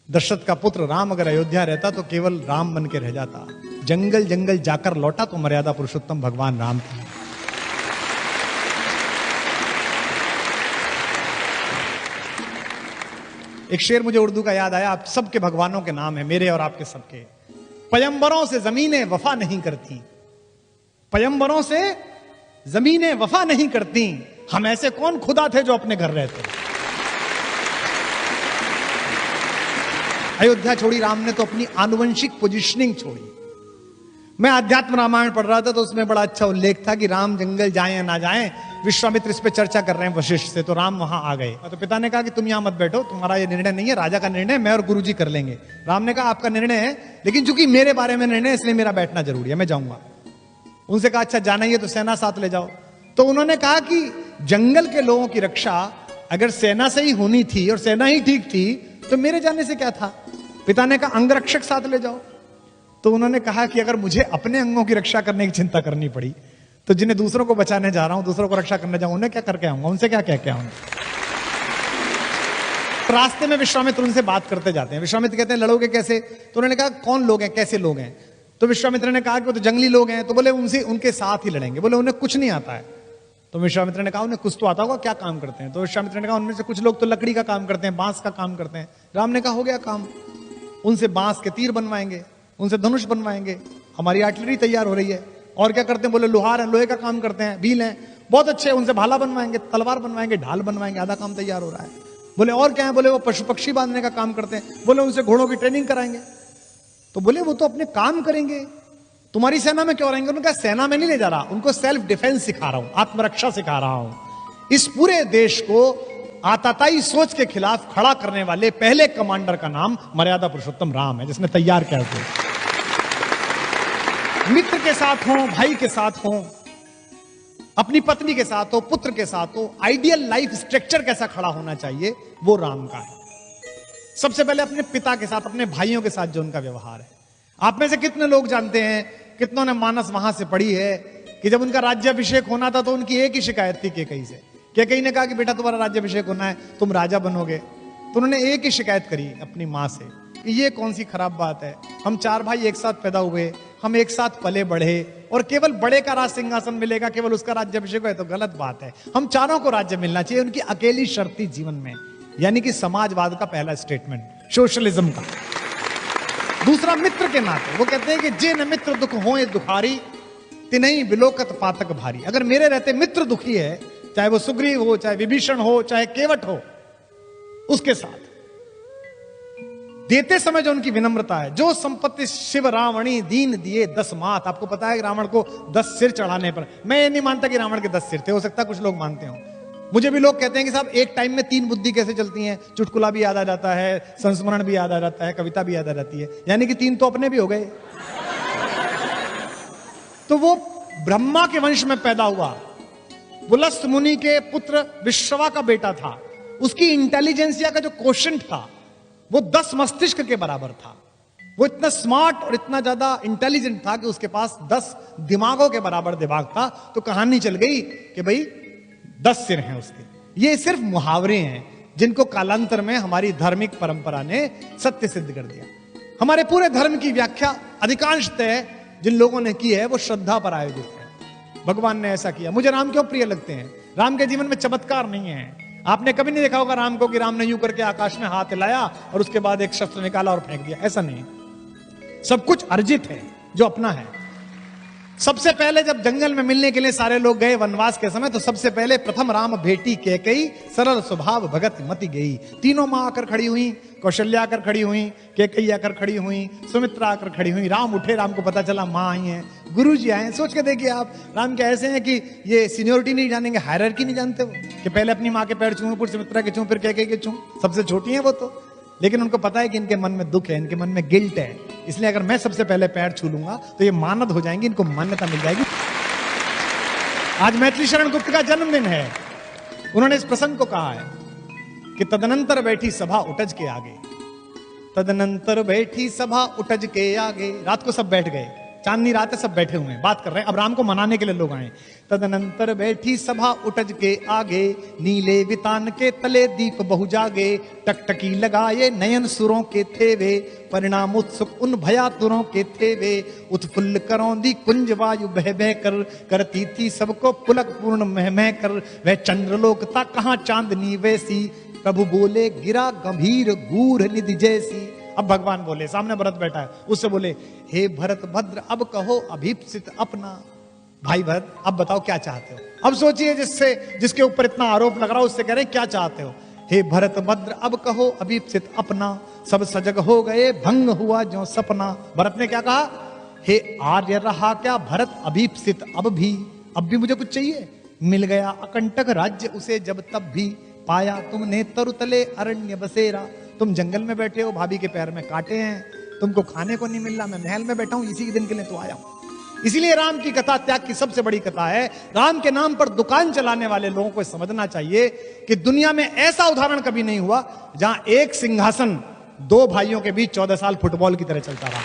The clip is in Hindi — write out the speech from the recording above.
दशरथ का पुत्र राम अगर अयोध्या रहता तो केवल राम बन के रह जाता। जंगल जंगल जाकर लौटा तो मर्यादा पुरुषोत्तम भगवान राम था। एक शेर मुझे उर्दू का याद आया, आप सबके भगवानों के नाम है, मेरे और आपके सबके। पयंबरों से जमीनें वफा नहीं करती, पयंबरों से जमीनें वफा नहीं करती, हम ऐसे कौन खुदा थे जो अपने घर रहते। अयोध्या छोड़ी राम ने तो अपनी आनुवंशिक पोजीशनिंग छोड़ी। मैं अध्यात्म रामायण पढ़ रहा था तो उसमें बड़ा अच्छा उल्लेख था कि राम जंगल जाएं या ना जाएं, विश्वामित्र इस पे चर्चा कर रहे हैं वशिष्ठ से, तो राम वहां आ गए। तो पिता ने कहा कि तुम यहां मत बैठो, तुम्हारा ये निर्णय नहीं है, राजा का निर्णय मैं और गुरुजी कर लेंगे। राम ने कहा आपका निर्णय है, लेकिन चूंकि मेरे बारे में निर्णय है इसलिए मेरा बैठना जरूरी है, मैं जाऊंगा। उनसे कहा अच्छा जाना ही है तो सेना साथ ले जाओ। तो उन्होंने कहा कि जंगल के लोगों की रक्षा अगर सेना से ही होनी थी और सेना ही ठीक थी तो मेरे जाने से क्या था। पिता ने कहा अंगरक्षक साथ ले जाओ। तो उन्होंने कहा कि अगर मुझे अपने अंगों की रक्षा करने की चिंता करनी पड़ी तो जिन्हें दूसरों को बचाने जा रहा हूं, दूसरों को रक्षा करने जाऊं, उन्हें क्या करके आऊंगा, उनसे क्या कह के आऊंगा। रास्ते में विश्वामित्र उनसे बात करते जाते हैं। विश्वामित्र कहते हैं लड़ोगे कैसे। तो उन्होंने कहा कौन लोग हैं, कैसे लोग हैं। तो विश्वामित्र ने कहा कि वो तो जंगली लोग हैं। तो बोले उनसे उनके साथ ही लड़ेंगे। बोले उन्हें कुछ नहीं आता है। तो विश्वामित्र ने कहा उन्हें कुछ तो आता होगा, क्या काम करते हैं। तो विश्वामित्र ने कहा उनमें से कुछ लोग तो लकड़ी का काम करते हैं, बांस का काम करते हैं। राम ने कहा हो गया काम, उनसे बांस के तीर बनवाएंगे, उनसे धनुष बनवाएंगे, हमारी आर्टिलरी तैयार हो रही है। और क्या करते हैं, बोले लोहार है, लोहे का काम करते हैं, भील हैं, बहुत अच्छे, उनसे भाला बनवाएंगे, तलवार बनवाएंगे, ढाल बनवाएंगे, आधा काम तैयार हो रहा है। बोले और क्या है, बोले वो पशु पक्षी बांधने का काम करते हैं, बोले उनसे घोड़ों की ट्रेनिंग कराएंगे। तो बोले वो तो अपने काम करेंगे, तुम्हारी सेना में क्यों रहेंगे। उन्होंने कहा सेना में नहीं ले जा रहा, उनको सेल्फ डिफेंस सिखा रहा हूं, आत्मरक्षा सिखा रहा हूं। इस पूरे देश को आताताई सोच के खिलाफ खड़ा करने वाले पहले कमांडर का नाम मर्यादा पुरुषोत्तम राम है, जिसने तैयार किया हुआ। मित्र के साथ हो, भाई के साथ हो, अपनी पत्नी के साथ हो, पुत्र के साथ हो, आइडियल लाइफ स्ट्रक्चर कैसा खड़ा होना चाहिए वो राम का है। सबसे पहले अपने पिता के साथ, अपने भाइयों के साथ जो उनका व्यवहार है। आप में से कितने लोग जानते हैं, कितनों ने मानस वहां से पढ़ी है कि जब उनका राज्याभिषेक होना था तो उनकी एक ही शिकायत थी केकई से। केकई ने कहा कि बेटा तुम्हारा राज्याभिषेक होना है, तुम राजा बनोगे। तो उन्होंने एक ही शिकायत करी अपनी मां से कि ये कौन सी खराब बात है, हम चार भाई एक साथ पैदा हुए, हम एक साथ पले बढ़े और केवल बड़े का राज सिंहासन मिलेगा, केवल उसका राज्याभिषेक है तो गलत बात है। हम चारों को राज्य मिलना चाहिए, उनकी अकेली शर्त थी जीवन में। यानी कि समाजवाद का पहला स्टेटमेंट, सोशलिज्म का। दूसरा मित्र के नाते वो कहते हैं कि जे न मित्र दुख होए दुखारी, तिनहि विलोकत पातक भारी। अगर मेरे रहते मित्र दुखी है, चाहे वो सुग्रीव हो, चाहे विभीषण हो, चाहे केवट हो, उसके साथ देते समय जो उनकी विनम्रता है, जो संपत्ति शिव रावणी दीन दिए 10 मात। आपको पता है कि रावण को 10 सिर चढ़ाने पर, मैं ये नहीं मानता कि रावण के 10 सिर थे, हो सकता है कुछ लोग मानते हो। मुझे भी लोग कहते हैं कि साहब एक टाइम में 3 बुद्धि कैसे चलती हैं, चुटकुला भी याद आ जाता है, संस्मरण भी याद आ जाता है, कविता भी याद आ जाती है, यानी कि 3 तो अपने भी हो गए। तो वो ब्रह्मा के वंश में पैदा हुआ, पुलस्त मुनि के पुत्र विश्रवा का बेटा था। उसकी इंटेलिजेंसिया का जो क्वोशंट था वो 10 मस्तिष्क के बराबर था। वो इतना स्मार्ट और इतना ज्यादा इंटेलिजेंट था कि उसके पास 10 दिमागों के बराबर दिमाग था। तो कहानी चल गई कि भाई 10 सिर हैं उसके। ये सिर्फ मुहावरे हैं जिनको कालांतर में हमारी धार्मिक परंपरा ने सत्य सिद्ध कर दिया। हमारे पूरे धर्म की व्याख्या अधिकांशतः जिन लोगों ने की है वो श्रद्धा पर आयोजित है। भगवान ने ऐसा किया। मुझे राम क्यों प्रिय लगते हैं, राम के जीवन में चमत्कार नहीं है। आपने कभी नहीं देखा होगा राम को कि राम ने यूं करके आकाश में हाथ हिलाया और उसके बाद एक शस्त्र निकाला और फेंक दिया, ऐसा नहीं। सब कुछ अर्जित है जो अपना है। सबसे पहले जब जंगल में मिलने के लिए सारे लोग गए वनवास के समय, तो सबसे पहले प्रथम राम भेटी कैकेयी, सरल स्वभाव भगत मति गई। तीनों मां आकर खड़ी हुई, कौशल्या आकर खड़ी हुई, कैकेयी आकर खड़ी हुई, सुमित्रा आकर खड़ी हुई। राम उठे, राम को पता चला मां आई हैं, गुरुजी आए हैं। सोच के देखिए आप, राम क्या ऐसे हैं कि ये सीनियोरिटी नहीं जानेंगे, हायरार्की नहीं जानते वो, कि पहले अपनी मां के पैर छूं, फिर सुमित्रा के छूं, फिर कैकेयी के छूं। सबसे छोटी है वो तो, लेकिन उनको पता है कि इनके मन में दुख है, इनके मन में गिल्ट है, इसलिए अगर मैं सबसे पहले पैर छू लूंगा तो ये मानद हो जाएंगे, इनको मान्यता मिल जाएगी। आज मैथिली शरण गुप्त का जन्मदिन है। उन्होंने इस प्रसंग को कहा है कि तदनंतर बैठी सभा उठज के आगे, तदनंतर बैठी सभा उठज के आगे। रात को सब बैठ गए, चांदनी रात है, सब बैठे हुए हैं, बात कर रहे हैं। अब राम को मनाने के लिए लोग आए। तदनंतर बैठी सभा उटज के आगे, नीले वितान के तले दीप बहु जागे। टकटकी लगाए नयन सुरों के थे वे, परिणाम उत्सुक उन भयातुरों के थे वे। उत्फुल्ल करौंदी कुंज वायु बह बह कर, करती थी सबको पुलक पूर्ण मह मह कर। वह चंद्रलोक था कहाँ चांदनी वैसी, प्रभु बोले गिरा गंभीर गूढ़ निधि जैसी। अब भगवान बोले, सामने भरत बैठा है, उससे बोले, हे भरत भद्र अब कहो अभीप्सित अपना। भाई भरत अब बताओ क्या चाहते हो। अब सोचिए जिसके ऊपर इतना आरोप लग रहा है उससे कह रहे हैं क्या चाहते हो। हे भरत भद्र अब कहो अभीप्सित अपना, सब सजग हो गए भंग हुआ जो सपना। भरत ने क्या कहा, हे आर्य रहा क्या भरत अभीप्सित अब भी मुझे कुछ चाहिए। मिल गया अकंटक राज्य उसे जब तब भी, पाया तुमने तरुतले अरण्य बसेरा। तुम जंगल में बैठे हो, भाभी के पैर में कांटे हैं, तुमको खाने को नहीं मिल रहा, मैं महल में बैठा हूं, इसी दिन के लिए तो आया हूं। इसीलिए राम की कथा त्याग की सबसे बड़ी कथा है। राम के नाम पर दुकान चलाने वाले लोगों को समझना चाहिए कि दुनिया में ऐसा उदाहरण कभी नहीं हुआ जहां एक सिंहासन दो भाइयों के बीच 14 साल फुटबॉल की तरह चलता रहा।